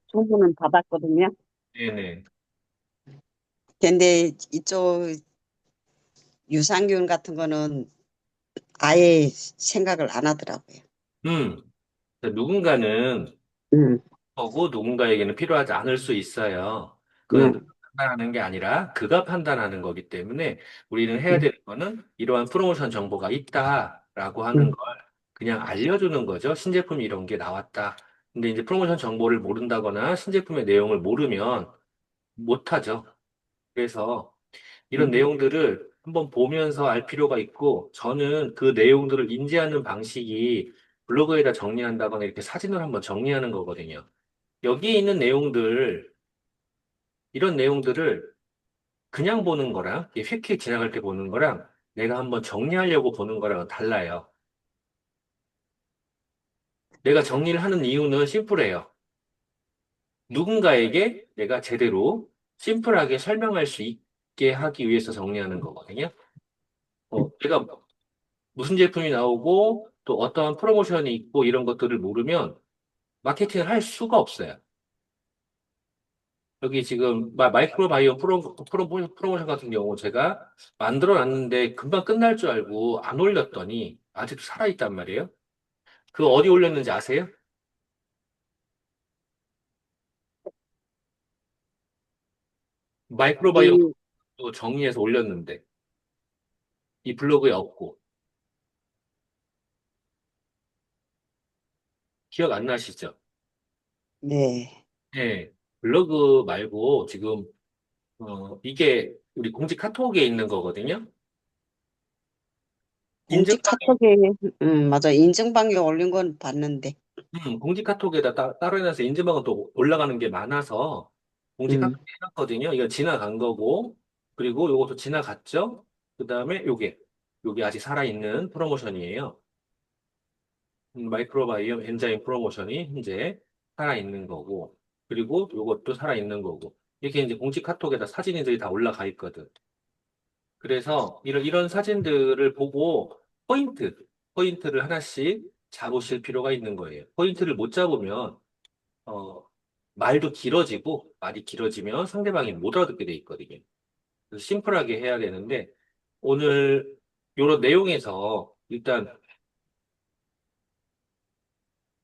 정보는 받았거든요. 네네. 근데 이쪽 유산균 같은 거는 아예 생각을 안 하더라고요. 음, 누군가는 음, 거고 누군가에게는 필요하지 않을 수 있어요. 그건 음, 누가 판단하는 게 아니라 그가 판단하는 거기 때문에 우리는 해야 음, 되는 거는 이러한 프로모션 정보가 있다라고 하는 음, 걸 그냥 알려주는 거죠. 신제품이 이런 게 나왔다. 근데 이제 프로모션 정보를 모른다거나 신제품의 내용을 모르면 못하죠. 그래서 이런 내용들을 한번 보면서 알 필요가 있고, 저는 그 내용들을 인지하는 방식이 블로그에다 정리한다거나 이렇게 사진을 한번 정리하는 거거든요. 여기에 있는 내용들, 이런 내용들을 그냥 보는 거랑, 휙휙 지나갈 때 보는 거랑, 내가 한번 정리하려고 보는 거랑은 달라요. 내가 정리를 하는 이유는 심플해요. 누군가에게 내가 제대로 심플하게 설명할 수 있게 하기 위해서 정리하는 거거든요. 내가 무슨 제품이 나오고 또 어떠한 프로모션이 있고 이런 것들을 모르면 마케팅을 할 수가 없어요. 여기 지금 마이크로바이오 프로모션 같은 경우 제가 만들어 놨는데 금방 끝날 줄 알고 안 올렸더니 아직도 살아있단 말이에요. 그 어디 올렸는지 아세요? 마이크로바이오 이, 정리해서 올렸는데 이 블로그에 없고 기억 안 나시죠? 네. 네. 블로그 말고 지금 이게 우리 공식 카톡에 있는 거거든요. 공직 카톡에, 맞아. 인증방에 올린 건 봤는데. 공지 카톡에다 따로 해놔서 인증방은 또 올라가는 게 많아서 공지 음, 카톡에 해놨거든요. 이거 지나간 거고, 그리고 요것도 지나갔죠? 그 다음에 요게 아직 살아있는 프로모션이에요. 마이크로바이옴 엔자임 프로모션이 현재 살아있는 거고, 그리고 요것도 살아있는 거고, 이렇게 이제 공지 카톡에다 사진들이 다 올라가 있거든. 그래서 이런 사진들을 보고 포인트를 하나씩 잡으실 필요가 있는 거예요. 포인트를 못 잡으면 어, 말도 길어지고, 말이 길어지면 상대방이 못 알아듣게 돼 있거든요. 그래서 심플하게 해야 되는데, 오늘 요런 내용에서 일단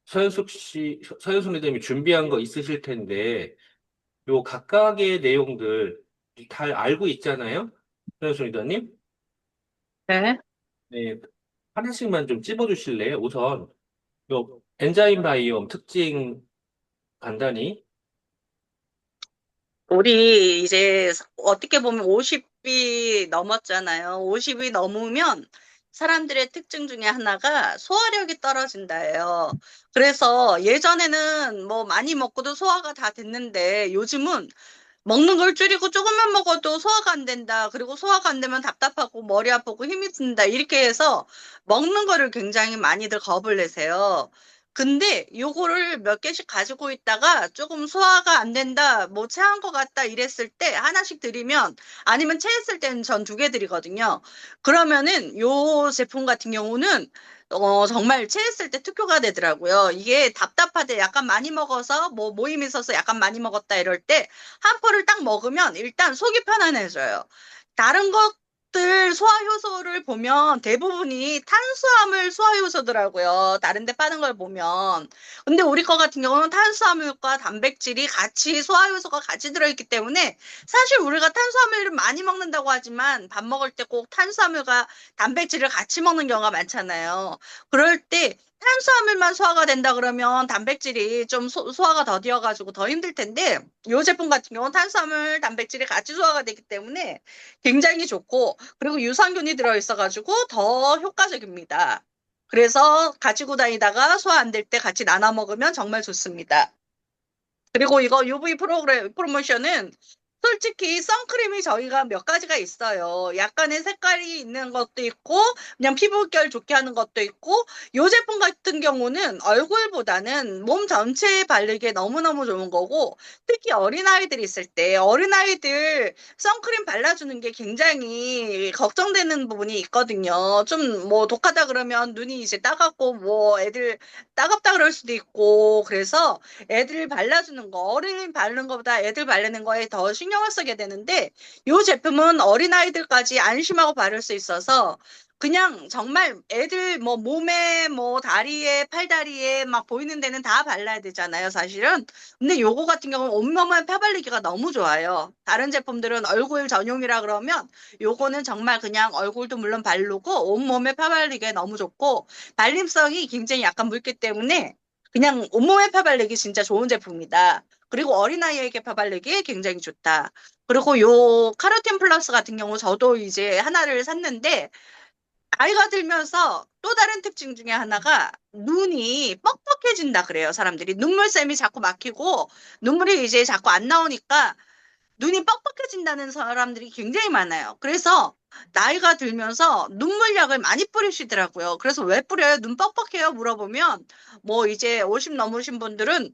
서현숙 리더님이 준비한 거 있으실 텐데, 요 각각의 내용들 잘 알고 있잖아요? 서현숙 리더님? 네. 네, 하나씩만 좀 찝어주실래요? 우선, 요 엔자임 바이옴 특징 간단히. 우리 이제 어떻게 보면 50이 넘었잖아요. 50이 넘으면 사람들의 특징 중에 하나가 소화력이 떨어진다예요. 그래서 예전에는 뭐 많이 먹고도 소화가 다 됐는데 요즘은 먹는 걸 줄이고 조금만 먹어도 소화가 안 된다. 그리고 소화가 안 되면 답답하고 머리 아프고 힘이 든다. 이렇게 해서 먹는 거를 굉장히 많이들 겁을 내세요. 근데 요거를 몇 개씩 가지고 있다가 조금 소화가 안 된다, 뭐 체한 것 같다 이랬을 때 하나씩 드리면, 아니면 체했을 때는 전 두 개 드리거든요. 그러면은 요 제품 같은 경우는 정말 체했을 때 투표가 되더라고요. 이게 답답하대 약간 많이 먹어서 뭐 모임 있어서 약간 많이 먹었다 이럴 때 한 포를 딱 먹으면 일단 속이 편안해져요. 다른 것들 소화 효소를 보면 대부분이 탄수화물 소화 효소더라고요. 다른 데 파는 걸 보면. 근데 우리 거 같은 경우는 탄수화물과 단백질이 같이 소화 효소가 같이 들어있기 때문에 사실 우리가 탄수화물을 많이 먹는다고 하지만 밥 먹을 때 꼭 탄수화물과 단백질을 같이 먹는 경우가 많잖아요. 그럴 때 탄수화물만 소화가 된다 그러면 단백질이 좀 소화가 더디어가지고 더 힘들 텐데, 이 제품 같은 경우는 탄수화물, 단백질이 같이 소화가 되기 때문에 굉장히 좋고, 그리고 유산균이 들어있어가지고 더 효과적입니다. 그래서 가지고 다니다가 소화 안 될 때 같이 나눠 먹으면 정말 좋습니다. 그리고 이거 UV 프로모션은 솔직히 선크림이 저희가 몇 가지가 있어요. 약간의 색깔이 있는 것도 있고, 그냥 피부결 좋게 하는 것도 있고, 이 제품 같은 경우는 얼굴보다는 몸 전체에 바르기에 너무너무 좋은 거고, 특히 어린아이들 있을 때, 어린아이들 선크림 발라주는 게 굉장히 걱정되는 부분이 있거든요. 좀 뭐 독하다 그러면 눈이 이제 따갑고, 뭐 애들 따갑다 그럴 수도 있고, 그래서 애들 발라주는 거, 어린이 바르는 것보다 애들 바르는 거에 더 신경을 쓰게 되는데, 이 제품은 어린아이들까지 안심하고 바를 수 있어서, 그냥 정말 애들 뭐 몸에 뭐 다리에 팔다리에 막 보이는 데는 다 발라야 되잖아요, 사실은. 근데 요거 같은 경우는 온몸에 펴바르기가 너무 좋아요. 다른 제품들은 얼굴 전용이라 그러면 요거는 정말 그냥 얼굴도 물론 바르고 온몸에 펴바르기에 너무 좋고 발림성이 굉장히 약간 묽기 때문에 그냥 온몸에 펴바르기 진짜 좋은 제품이다. 그리고 어린아이에게 펴바르기에 굉장히 좋다. 그리고 요 카로틴 플러스 같은 경우 저도 이제 하나를 샀는데 나이가 들면서 또 다른 특징 중에 하나가 눈이 뻑뻑해진다 그래요, 사람들이. 눈물샘이 자꾸 막히고 눈물이 이제 자꾸 안 나오니까 눈이 뻑뻑해진다는 사람들이 굉장히 많아요. 그래서 나이가 들면서 눈물약을 많이 뿌리시더라고요. 그래서 왜 뿌려요? 눈 뻑뻑해요? 물어보면 뭐 이제 50 넘으신 분들은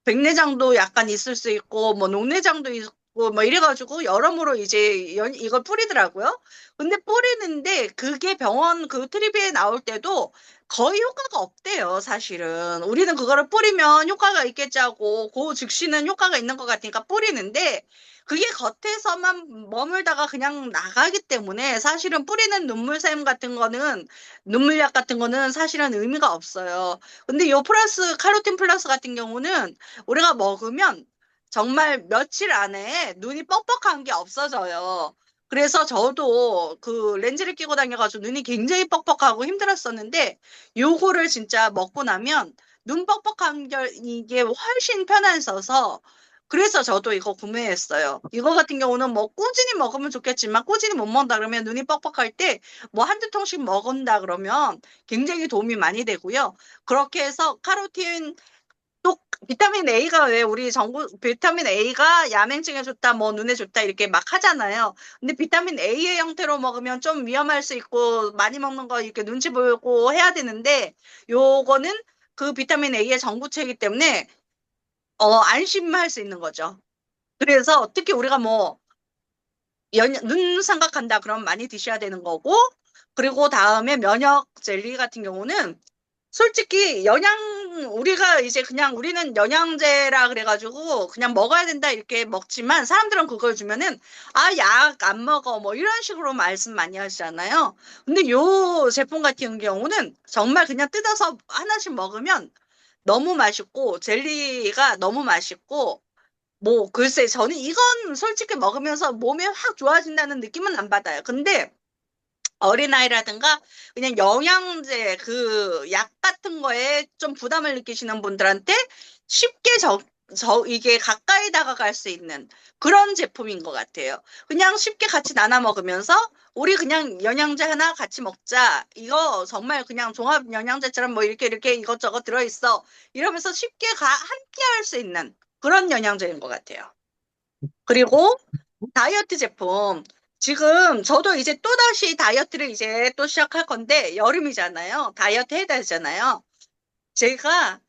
백내장도 약간 있을 수 있고 뭐 녹내장도 있고 뭐 이래가지고 여러모로 이제 이걸 뿌리더라고요. 근데 뿌리는데 그게 병원 그 트리비에 나올 때도 거의 효과가 없대요, 사실은. 우리는 그거를 뿌리면 효과가 있겠지 하고, 그 즉시는 효과가 있는 것 같으니까 뿌리는데, 그게 겉에서만 머물다가 그냥 나가기 때문에 사실은 뿌리는 눈물샘 같은 거는, 눈물약 같은 거는 사실은 의미가 없어요. 근데 요 플러스, 카로틴 플러스 같은 경우는 우리가 먹으면 정말 며칠 안에 눈이 뻑뻑한 게 없어져요. 그래서 저도 그 렌즈를 끼고 다녀가지고 눈이 굉장히 뻑뻑하고 힘들었었는데 요거를 진짜 먹고 나면 눈 뻑뻑한 게 이게 훨씬 편해져서 그래서 저도 이거 구매했어요. 이거 같은 경우는 뭐 꾸준히 먹으면 좋겠지만 꾸준히 못 먹는다 그러면 눈이 뻑뻑할 때 뭐 한두 통씩 먹은다 그러면 굉장히 도움이 많이 되고요. 그렇게 해서 카로틴 또 비타민 A가 왜 우리 정부 비타민 A가 야맹증에 좋다, 뭐 눈에 좋다 이렇게 막 하잖아요. 근데 비타민 A의 형태로 먹으면 좀 위험할 수 있고 많이 먹는 거 이렇게 눈치 보고 해야 되는데 요거는 그 비타민 A의 정부체이기 때문에 안심할 수 있는 거죠. 그래서 특히 우리가 뭐 눈 생각한다 그러면 많이 드셔야 되는 거고 그리고 다음에 면역 젤리 같은 경우는 솔직히 우리가 이제 그냥 우리는 영양제라 그래가지고 그냥 먹어야 된다 이렇게 먹지만 사람들은 그걸 주면은 아, 약 안 먹어 뭐 이런 식으로 말씀 많이 하시잖아요. 근데 요 제품 같은 경우는 정말 그냥 뜯어서 하나씩 먹으면 너무 맛있고 젤리가 너무 맛있고 뭐 글쎄 저는 이건 솔직히 먹으면서 몸이 확 좋아진다는 느낌은 안 받아요. 근데 어린아이라든가 그냥 영양제 그 약 같은 거에 좀 부담을 느끼시는 분들한테 쉽게 이게 가까이 다가갈 수 있는 그런 제품인 것 같아요. 그냥 쉽게 같이 나눠 먹으면서 우리 그냥 영양제 하나 같이 먹자. 이거 정말 그냥 종합 영양제처럼 뭐 이렇게 이것저것 들어있어. 이러면서 쉽게 함께 할 수 있는 그런 영양제인 것 같아요. 그리고 다이어트 제품. 지금 저도 이제 또다시 다이어트를 이제 또 시작할 건데, 여름이잖아요. 다이어트 해야 되잖아요. 제가,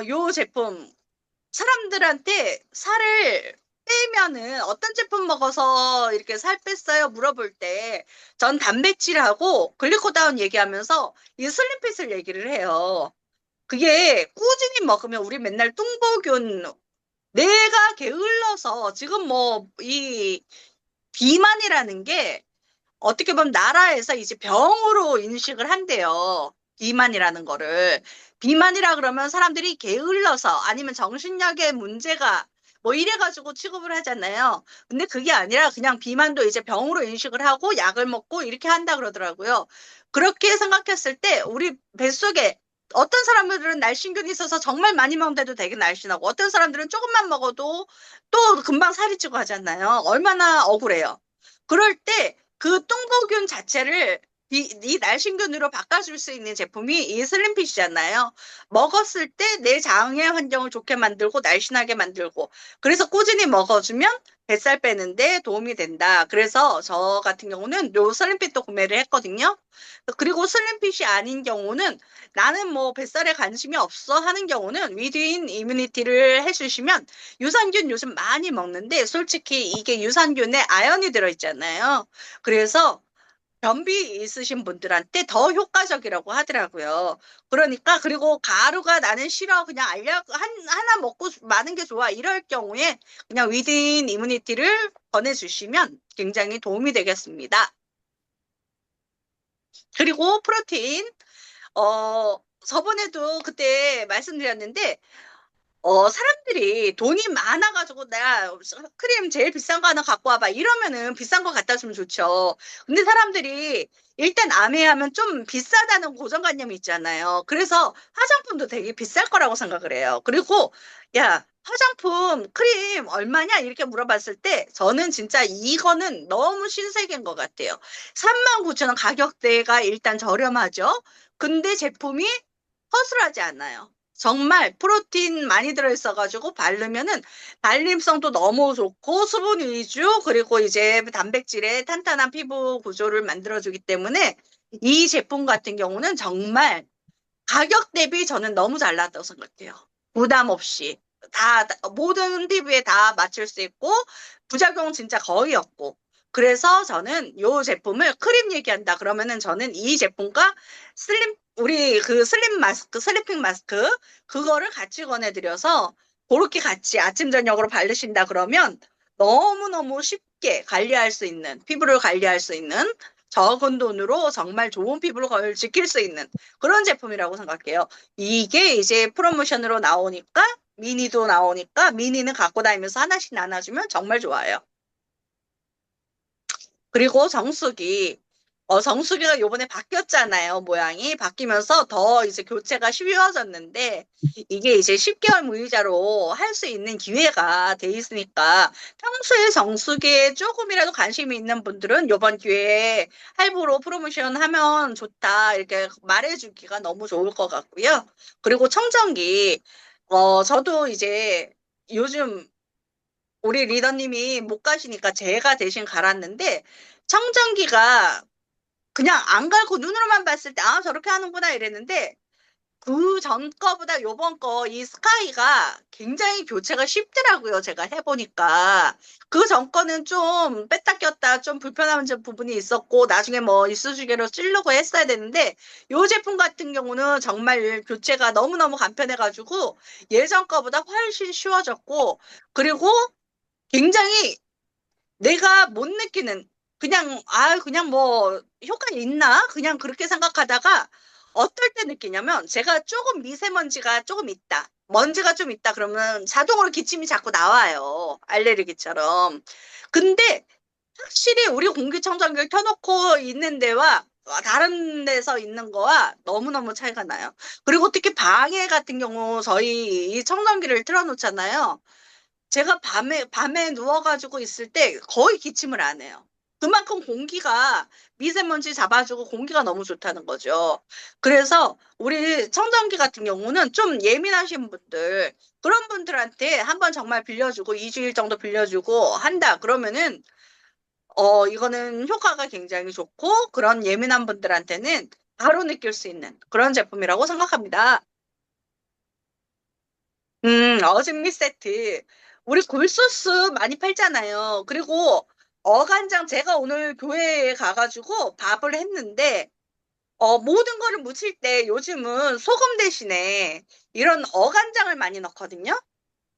요 제품, 사람들한테 살을 빼면은 어떤 제품 먹어서 이렇게 살 뺐어요? 물어볼 때, 전 단백질하고 글리코다운 얘기하면서 이 슬림핏을 얘기를 해요. 그게 꾸준히 먹으면 우리 맨날 뚱보균, 내가 게을러서 지금 이 비만이라는 게 어떻게 보면 나라에서 이제 병으로 인식을 한대요. 비만이라는 거를. 비만이라 그러면 사람들이 게을러서 아니면 정신력에 문제가 뭐 이래가지고 취급을 하잖아요. 근데 그게 아니라 그냥 비만도 이제 병으로 인식을 하고 약을 먹고 이렇게 한다 그러더라고요. 그렇게 생각했을 때 우리 뱃속에 어떤 사람들은 날씬균이 있어서 정말 많이 먹는데도 되게 날씬하고 어떤 사람들은 조금만 먹어도 또 금방 살이 찌고 하잖아요. 얼마나 억울해요. 그럴 때 그 뚱보균 자체를 이 날씬균으로 바꿔줄 수 있는 제품이 이 슬림핏이잖아요. 먹었을 때 내 장의 환경을 좋게 만들고 날씬하게 만들고 그래서 꾸준히 먹어주면 뱃살 빼는데 도움이 된다. 그래서 저 같은 경우는 요 슬림핏도 구매를 했거든요. 그리고 슬림핏이 아닌 경우는 나는 뭐 뱃살에 관심이 없어 하는 경우는 위드인 이뮤니티를 해주시면 유산균 요즘 많이 먹는데 솔직히 이게 유산균에 아연이 들어있잖아요. 그래서 변비 있으신 분들한테 더 효과적이라고 하더라고요. 그러니까 그리고 가루가 나는 싫어 그냥 하나 먹고 마는 게 좋아 이럴 경우에 그냥 위드인 이뮤니티를 권해주시면 굉장히 도움이 되겠습니다. 그리고 프로테인 저번에도 그때 말씀드렸는데 사람들이 돈이 많아가지고 내가 크림 제일 비싼 거 하나 갖고 와봐. 이러면은 비싼 거 갖다 주면 좋죠. 근데 사람들이 일단 아메하면 좀 비싸다는 고정관념이 있잖아요. 그래서 화장품도 되게 비쌀 거라고 생각을 해요. 그리고 야, 화장품 크림 얼마냐? 이렇게 물어봤을 때 저는 진짜 이거는 너무 신세계인 것 같아요. 39,000원 가격대가 일단 저렴하죠. 근데 제품이 허술하지 않아요. 정말 프로틴 많이 들어있어가지고 바르면은 발림성도 너무 좋고 수분 위주 그리고 이제 단백질의 탄탄한 피부 구조를 만들어주기 때문에 이 제품 같은 경우는 정말 가격 대비 저는 너무 잘 나왔다고 생각해요. 부담 없이 모든 피부에 다 맞출 수 있고 부작용 진짜 거의 없고 그래서 저는 이 제품을 크림 얘기한다 그러면은 저는 이 제품과 우리 그 슬림 마스크 슬리핑 마스크 그거를 같이 권해드려서 그렇게 같이 아침 저녁으로 바르신다 그러면 너무너무 쉽게 관리할 수 있는 피부를 관리할 수 있는 적은 돈으로 정말 좋은 피부를 지킬 수 있는 그런 제품이라고 생각해요. 이게 이제 프로모션으로 나오니까 미니도 나오니까 미니는 갖고 다니면서 하나씩 나눠주면 정말 좋아요. 그리고 정수기가 요번에 바뀌었잖아요. 모양이 바뀌면서 더 이제 교체가 쉬워졌는데 이게 이제 10개월 무이자로 할 수 있는 기회가 돼 있으니까 평소에 정수기에 조금이라도 관심이 있는 분들은 요번 기회에 할부로 프로모션 하면 좋다 이렇게 말해주기가 너무 좋을 것 같고요. 그리고 청정기 저도 이제 요즘 우리 리더님이 못 가시니까 제가 대신 갈았는데 청정기가 그냥 안 갈고 눈으로만 봤을 때 아 저렇게 하는구나 이랬는데 그 전 거보다 요번 거 이 스카이가 굉장히 교체가 쉽더라고요. 제가 해보니까 그 전 거는 좀 뺐다 꼈다 좀 불편한 부분이 있었고 나중에 뭐 이쑤시개로 찌르고 했어야 되는데 요 제품 같은 경우는 정말 교체가 너무너무 간편해가지고 예전 거보다 훨씬 쉬워졌고 그리고 굉장히 내가 못 느끼는 그냥 뭐 효과 있나? 그냥 그렇게 생각하다가 어떨 때 느끼냐면 제가 조금 미세먼지가 조금 있다. 먼지가 좀 있다 그러면 자동으로 기침이 자꾸 나와요. 알레르기처럼. 근데 확실히 우리 공기청정기를 켜놓고 있는 데와 다른 데서 있는 거와 너무너무 차이가 나요. 그리고 특히 방해 같은 경우 저희 이 청정기를 틀어놓잖아요. 제가 밤에 누워가지고 있을 때 거의 기침을 안 해요. 그만큼 공기가 미세먼지 잡아주고 공기가 너무 좋다는 거죠. 그래서 우리 청정기 같은 경우는 좀 예민하신 분들, 그런 분들한테 한번 정말 빌려주고 2주일 정도 빌려주고 한다. 그러면은 이거는 효과가 굉장히 좋고 그런 예민한 분들한테는 바로 느낄 수 있는 그런 제품이라고 생각합니다. 어즘미 세트. 우리 굴소스 많이 팔잖아요. 그리고 어간장, 제가 오늘 교회에 가가지고 밥을 했는데, 모든 거를 무칠 때 요즘은 소금 대신에 이런 어간장을 많이 넣거든요.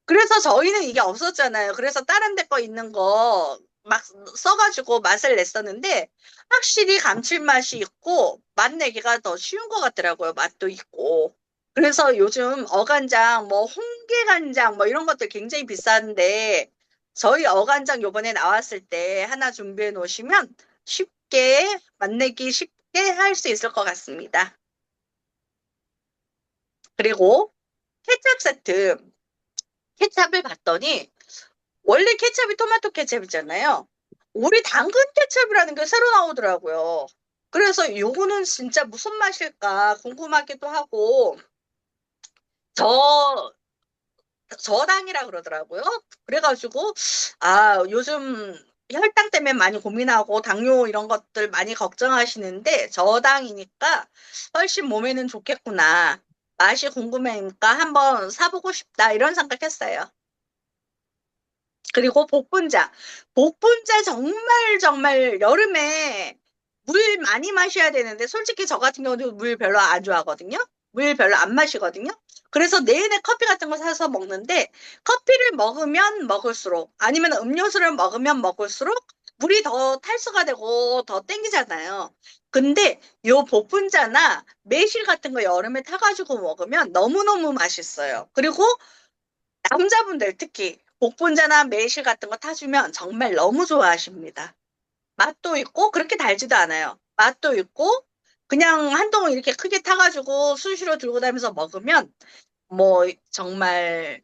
그래서 저희는 이게 없었잖아요. 그래서 다른 데 거 있는 거 막 써가지고 맛을 냈었는데, 확실히 감칠맛이 있고, 맛 내기가 더 쉬운 것 같더라고요. 맛도 있고. 그래서 요즘 어간장, 뭐 홍게간장, 뭐 이런 것들 굉장히 비싼데, 저희 어간장 요번에 나왔을 때 하나 준비해 놓으시면 쉽게, 맛내기 쉽게 할 수 있을 것 같습니다. 그리고 케첩 세트. 케첩을 봤더니, 원래 케첩이 토마토 케첩이잖아요. 우리 당근 케첩이라는 게 새로 나오더라고요. 그래서 요거는 진짜 무슨 맛일까 궁금하기도 하고, 저, 저당이라 그러더라고요. 그래가지고, 요즘 혈당 때문에 많이 고민하고, 당뇨 이런 것들 많이 걱정하시는데, 저당이니까 훨씬 몸에는 좋겠구나. 맛이 궁금하니까 한번 사보고 싶다. 이런 생각했어요. 그리고 복분자. 복분자 정말 정말 여름에 물 많이 마셔야 되는데 솔직히 저 같은 경우도 물 별로 안 좋아하거든요. 물 별로 안 마시거든요. 그래서 내내 커피 같은 거 사서 먹는데 커피를 먹으면 먹을수록 아니면 음료수를 먹으면 먹을수록 물이 더 탈수가 되고 더 땡기잖아요. 근데 요 복분자나 매실 같은 거 여름에 타가지고 먹으면 너무너무 맛있어요. 그리고 남자분들 특히 복분자나 매실 같은 거 타주면 정말 너무 좋아하십니다. 맛도 있고 그렇게 달지도 않아요. 맛도 있고 그냥 한 통 이렇게 크게 타가지고 수시로 들고 다니면서 먹으면 뭐 정말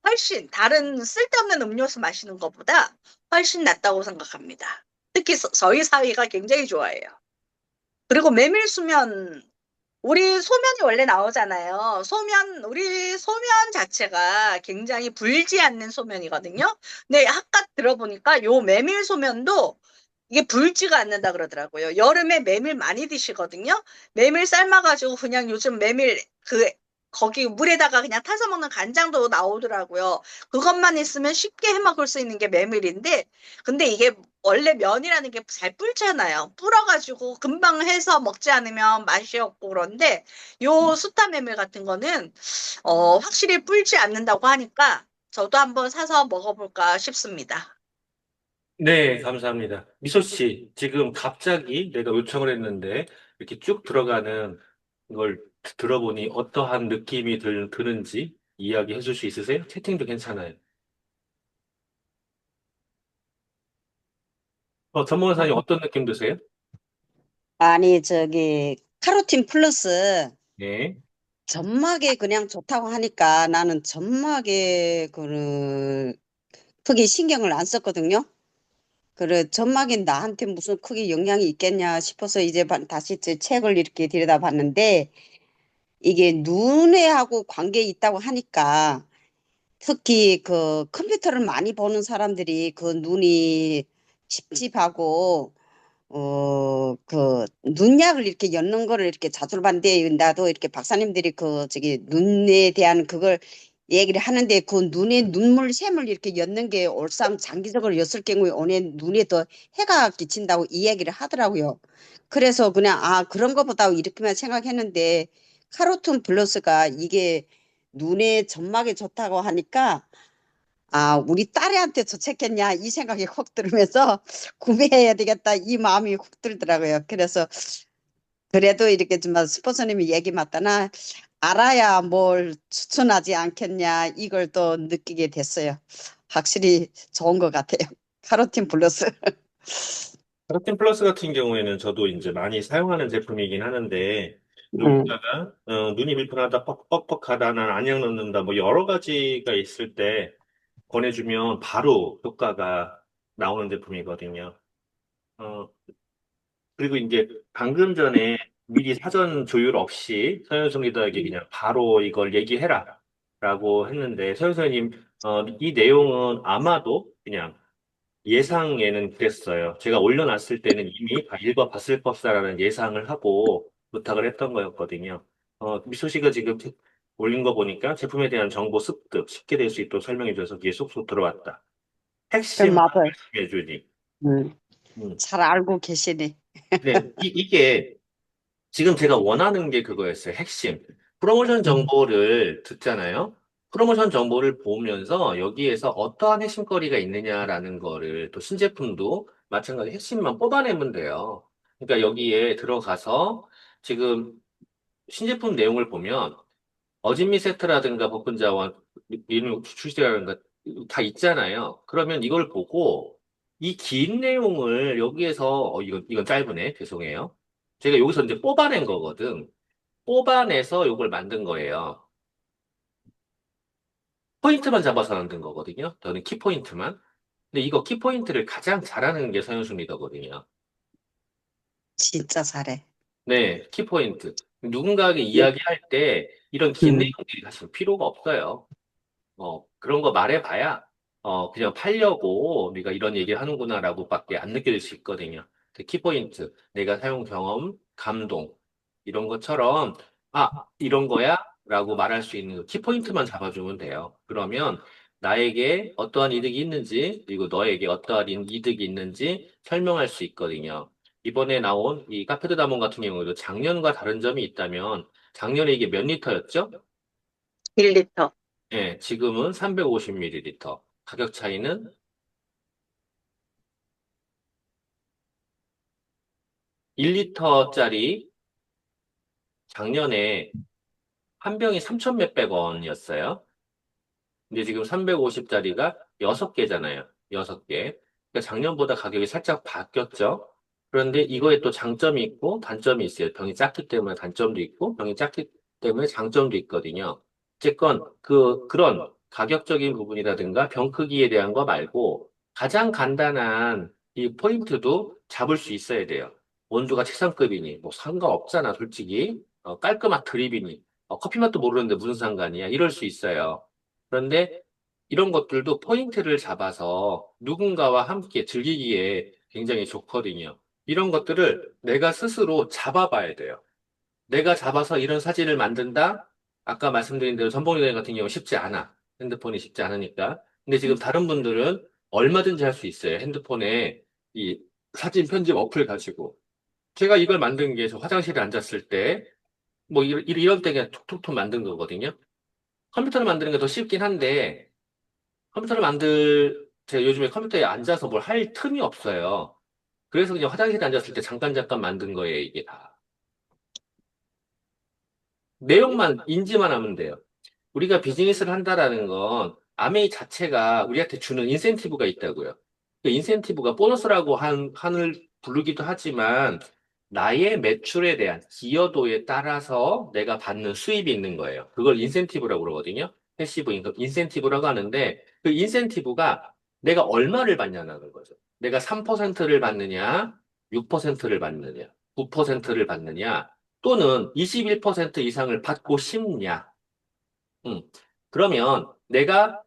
훨씬 다른 쓸데없는 음료수 마시는 것보다 훨씬 낫다고 생각합니다. 특히 저희 사위가 굉장히 좋아해요. 그리고 메밀수면 우리 소면이 원래 나오잖아요. 우리 소면 자체가 굉장히 불지 않는 소면이거든요. 근데 아까 들어보니까 요 메밀 소면도 이게 불지가 않는다 그러더라고요. 여름에 메밀 많이 드시거든요. 메밀 삶아가지고 그냥 요즘 거기 물에다가 그냥 타서 먹는 간장도 나오더라고요. 그것만 있으면 쉽게 해 먹을 수 있는 게 메밀인데, 근데 이게 원래 면이라는 게 잘 불잖아요. 불어가지고 금방 해서 먹지 않으면 맛이 없고 그런데 요 수타 메밀 같은 거는 확실히 불지 않는다고 하니까 저도 한번 사서 먹어볼까 싶습니다. 네, 감사합니다. 미소 씨, 지금 갑자기 내가 요청을 했는데 이렇게 쭉 들어가는 걸 들어보니 어떠한 느낌이 드는지 이야기해 줄 수 있으세요? 채팅도 괜찮아요. 전문가사님 어떤 느낌 드세요? 아니, 저기, 카로틴 플러스 네. 점막에 그냥 좋다고 하니까 나는 점막에 크게 신경을 안 썼거든요. 그래, 점막이 나한테 무슨 크게 영향이 있겠냐 싶어서 이제 다시 제 책을 이렇게 들여다봤는데 이게 눈에 하고 관계 있다고 하니까 특히 그 컴퓨터를 많이 보는 사람들이 그 눈이 찝찝하고 눈약을 이렇게 엮는 거를 이렇게 자주 봤는데, 나도 이렇게 박사님들이 눈에 대한 그걸 얘기를 하는데, 그 눈에 눈물샘을 이렇게 엮는 게 올싸움 장기적으로 였을 경우에 오늘 눈에 더 해가 끼친다고 이 얘기를 하더라고요. 그래서 그냥, 그런 것보다 이렇게만 생각했는데, 카로틴 플러스가 이게 눈에 점막에 좋다고 하니까, 우리 딸애한테 도착했냐 이 생각이 콕 들으면서 구매해야 되겠다 이 마음이 콕 들더라고요. 그래서 그래도 이렇게 좀 스폰서님이 얘기 맞다나 알아야 뭘 추천하지 않겠냐 이걸 또 느끼게 됐어요. 확실히 좋은 것 같아요. 카로틴 플러스. 카로틴 플러스 같은 경우에는 저도 이제 많이 사용하는 제품이긴 하는데, 음. 누군가가 눈이 불편하다, 뻑뻑하다, 난 안약 넣는다, 뭐 여러 가지가 있을 때 권해주면 바로 효과가 나오는 제품이거든요. 어, 그리고 이제 방금 전에 미리 사전 조율 없이 서현석 리더에게 그냥 바로 이걸 얘기해라 라고 했는데, 서현석님, 이 내용은 아마도 그냥 예상에는 그랬어요. 제가 올려놨을 때는 이미 다 읽어봤을 것이라는 예상을 하고 부탁을 했던 거였거든요. 미소 씨가 지금 올린 거 보니까 제품에 대한 정보 습득 쉽게 될 수 있도록 설명해 줘서 귀에 쏙쏙 들어왔다. 핵심만 맞아요. 말씀해 주니. 음. 음. 잘 알고 계시네. 네, 이게 지금 제가 원하는 게 그거였어요. 핵심. 프로모션 음. 정보를 듣잖아요. 프로모션 정보를 보면서 여기에서 어떠한 핵심거리가 있느냐라는 거를 또 신제품도 마찬가지 핵심만 뽑아내면 돼요. 그러니까 여기에 들어가서 지금 신제품 내용을 보면 어진미 세트라든가 복분자와 리누 출시라든가 다 있잖아요. 그러면 이걸 보고 이 긴 내용을 여기에서 이건 짧으네. 죄송해요. 제가 여기서 이제 뽑아낸 거거든. 뽑아내서 이걸 만든 거예요. 포인트만 잡아서 만든 거거든요. 저는 키포인트만. 근데 이거 키포인트를 가장 잘하는 게 서현숙 리더거든요. 진짜 잘해. 네, 키포인트. 누군가에게 예. 이야기할 때 이런 긴 음. 내용들이 사실 필요가 없어요. 그런 거 말해봐야, 그냥 팔려고 우리가 이런 얘기를 하는구나라고밖에 안 느껴질 수 있거든요. 그 키포인트, 내가 사용 경험, 감동, 이런 것처럼, 이런 거야? 라고 말할 수 있는 그 키포인트만 잡아주면 돼요. 그러면 나에게 어떠한 이득이 있는지, 그리고 너에게 어떠한 이득이 있는지 설명할 수 있거든요. 이번에 나온 이 카페드다몬 같은 경우에도 작년과 다른 점이 있다면, 작년에 이게 몇 리터였죠? 1리터. 예, 지금은 350ml. 가격 차이는 1리터짜리 작년에 한 병이 3천 몇백 원이었어요. 근데 지금 350짜리가 6개잖아요. 6개. 그러니까 작년보다 가격이 살짝 바뀌었죠. 그런데 이거에 또 장점이 있고 단점이 있어요. 병이 작기 때문에 단점도 있고 병이 작기 때문에 장점도 있거든요. 어쨌건 그런 가격적인 부분이라든가 병 크기에 대한 거 말고 가장 간단한 이 포인트도 잡을 수 있어야 돼요. 온도가 최상급이니 뭐 상관없잖아, 솔직히. 깔끔한 드립이니 커피 맛도 모르는데 무슨 상관이야. 이럴 수 있어요. 그런데 이런 것들도 포인트를 잡아서 누군가와 함께 즐기기에 굉장히 좋거든요. 이런 것들을 내가 스스로 잡아봐야 돼요. 내가 잡아서 이런 사진을 만든다? 아까 말씀드린 대로 전봉여행 같은 경우 쉽지 않아. 핸드폰이 쉽지 않으니까. 근데 지금 다른 분들은 얼마든지 할 수 있어요. 핸드폰에 이 사진 편집 어플 가지고. 제가 이걸 만든 게 저 화장실에 앉았을 때, 뭐 이럴 때 그냥 톡톡톡 만든 거거든요. 컴퓨터를 만드는 게 더 쉽긴 한데, 제가 요즘에 컴퓨터에 앉아서 뭘 할 틈이 없어요. 그래서 그냥 화장실에 앉았을 때 잠깐 잠깐 만든 거예요, 이게 다. 내용만, 인지만 하면 돼요. 우리가 비즈니스를 한다라는 건 아메이 자체가 우리한테 주는 인센티브가 있다고요. 그 인센티브가 보너스라고 한을 부르기도 하지만 나의 매출에 대한 기여도에 따라서 내가 받는 수입이 있는 거예요. 그걸 인센티브라고 그러거든요. 패시브 인컴, 인센티브라고 하는데 그 인센티브가 내가 얼마를 받냐는 거죠. 내가 3%를 받느냐, 6%를 받느냐, 9%를 받느냐, 또는 21% 이상을 받고 싶냐. 음. 그러면 내가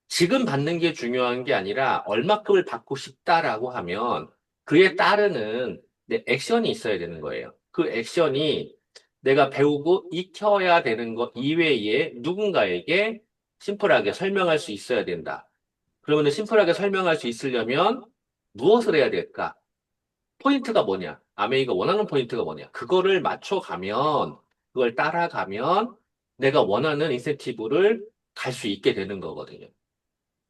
지금 받는 게 중요한 게 아니라 얼마큼을 받고 싶다라고 하면 그에 따르는 내 액션이 있어야 되는 거예요. 그 액션이 내가 배우고 익혀야 되는 것 이외에 누군가에게 심플하게 설명할 수 있어야 된다. 그러면 심플하게 설명할 수 있으려면 무엇을 해야 될까? 포인트가 뭐냐? 아메이가 원하는 포인트가 뭐냐? 그거를 맞춰가면, 그걸 따라가면 내가 원하는 인센티브를 갈 수 있게 되는 거거든요.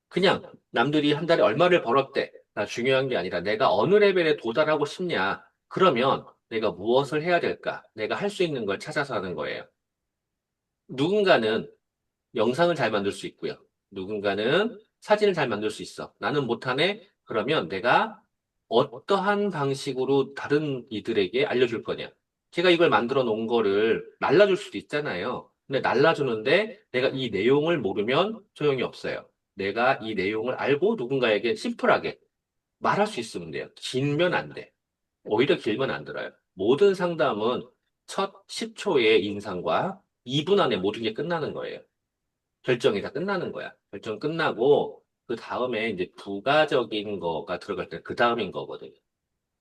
그냥 남들이 한 달에 얼마를 벌었대. 나 중요한 게 아니라 내가 어느 레벨에 도달하고 싶냐? 그러면 내가 무엇을 해야 될까? 내가 할 수 있는 걸 찾아서 하는 거예요. 누군가는 영상을 잘 만들 수 있고요. 누군가는 사진을 잘 만들 수 있어. 나는 못하네? 그러면 내가 어떠한 방식으로 다른 이들에게 알려줄 거냐? 제가 이걸 만들어 놓은 거를 날라줄 수도 있잖아요. 근데 날라주는데 내가 이 내용을 모르면 소용이 없어요. 내가 이 내용을 알고 누군가에게 심플하게 말할 수 있으면 돼요. 길면 안 돼. 오히려 길면 안 들어요. 모든 상담은 첫 10초의 인상과 2분 안에 모든 게 끝나는 거예요. 결정이 다 끝나는 거야. 결정 끝나고 그 다음에 이제 부가적인 거가 들어갈 때 그 다음인 거거든요.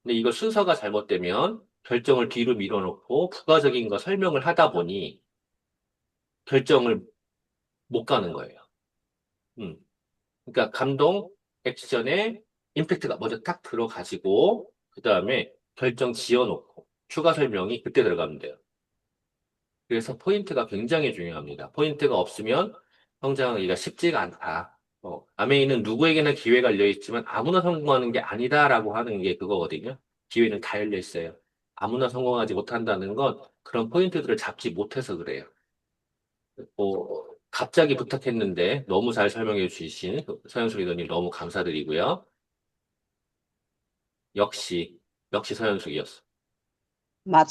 근데 이거 순서가 잘못되면 결정을 뒤로 밀어놓고 부가적인 거 설명을 하다 보니 결정을 못 가는 거예요. 음. 그러니까 감동, 액션에 임팩트가 먼저 딱 들어가지고 그 다음에 결정 지어놓고 추가 설명이 그때 들어가면 돼요. 그래서 포인트가 굉장히 중요합니다. 포인트가 없으면 성장하기가 쉽지가 않다. 아메이는 누구에게나 기회가 열려 있지만 아무나 성공하는 게 아니다라고 하는 게 그거거든요. 기회는 다 열려 있어요. 아무나 성공하지 못한다는 건 그런 포인트들을 잡지 못해서 그래요. 갑자기 부탁했는데 너무 잘 설명해 주신 서현수 리더님 너무 감사드리고요. 역시, 역시 서현숙이었어. 맞아.